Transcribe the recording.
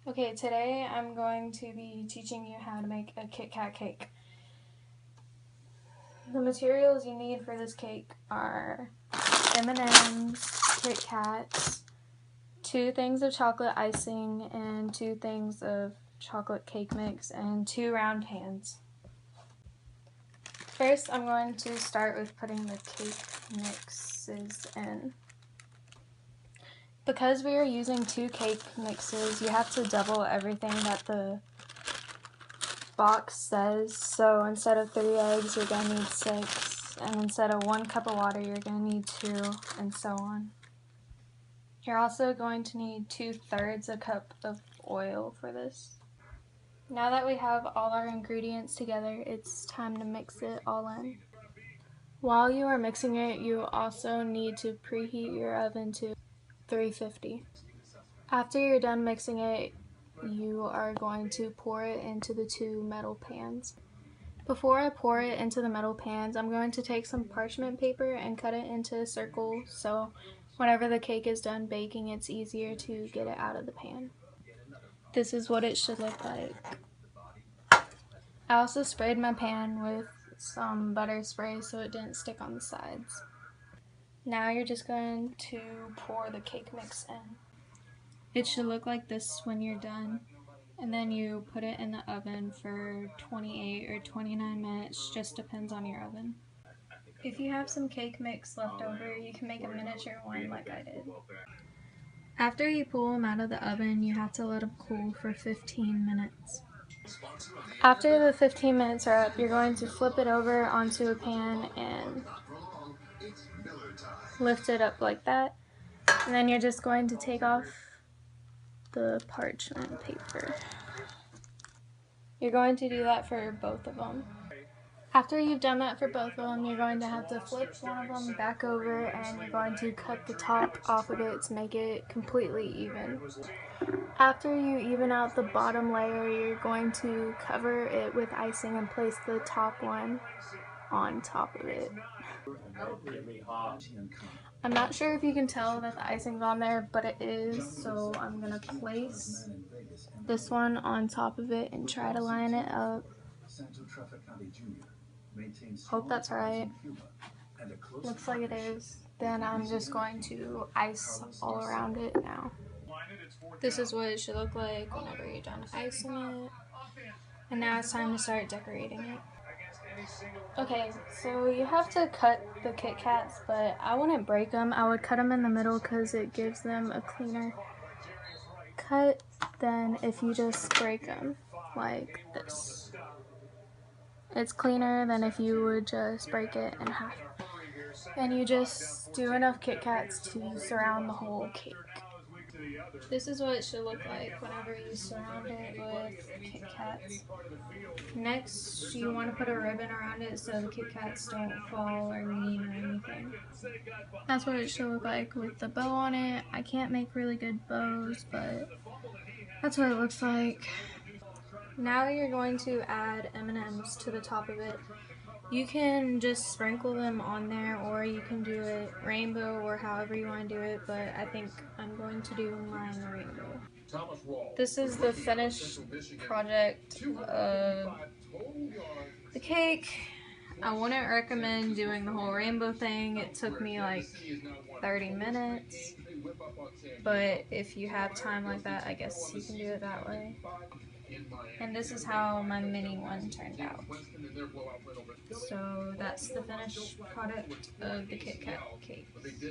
Okay, today I'm going to be teaching you how to make a Kit Kat cake. The materials you need for this cake are M&M's, Kit Kats, 2 things of chocolate icing, and 2 things of chocolate cake mix, and 2 round pans. First, I'm going to start with putting the cake mixes in. Because we are using 2 cake mixes, you have to double everything that the box says. So instead of 3 eggs, you're going to need 6, and instead of 1 cup of water, you're going to need 2, and so on. You're also going to need 2/3 a cup of oil for this. Now that we have all our ingredients together, it's time to mix it all in. While you are mixing it, you also need to preheat your oven to 350. After you're done mixing it, you are going to pour it into the 2 metal pans. Before I pour it into the metal pans, I'm going to take some parchment paper and cut it into circles so whenever the cake is done baking, it's easier to get it out of the pan. This is what it should look like. I also sprayed my pan with some butter spray so it didn't stick on the sides. Now you're just going to pour the cake mix in. It should look like this when you're done. And then you put it in the oven for 28 or 29 minutes, just depends on your oven. If you have some cake mix left over, you can make a miniature one like I did. After you pull them out of the oven, you have to let them cool for 15 minutes. After the 15 minutes are up, you're going to flip it over onto a pan and lift it up like that. And then you're just going to take off the parchment paper. You're going to do that for both of them. After you've done that for both of them, you're going to have to flip one of them back over and you're going to cut the top off of it to make it completely even. After you even out the bottom layer, you're going to cover it with icing and place the top one on top of it. I'm not sure if you can tell that the icing's on there, but it is, so I'm going to place this one on top of it and try to line it up. Hope that's right. Looks like it is. Then I'm just going to ice all around it now. This is what it should look like whenever you're done icing it. And now it's time to start decorating it. Okay, so you have to cut the Kit Kats, but I wouldn't break them. I would cut them in the middle because it gives them a cleaner cut than if you just break them like this. It's cleaner than if you would just break it in half. And you just do enough Kit Kats to surround the whole cake. This is what it should look like whenever you surround it with Kit Kats. Next, you want to put a ribbon around it so the Kit Kats don't fall or lean or anything. That's what it should look like with the bow on it. I can't make really good bows, but that's what it looks like. Now you're going to add M&M's to the top of it. You can just sprinkle them on there, or you can do it rainbow or however you want to do it, but I think I'm going to do mine rainbow. This is the finished project of the cake. I wouldn't recommend doing the whole rainbow thing. It took me like 30 minutes, but if you have time like that, I guess you can do it that way. And this is how my mini one turned out. So that's the finished product of the Kit Kat cake.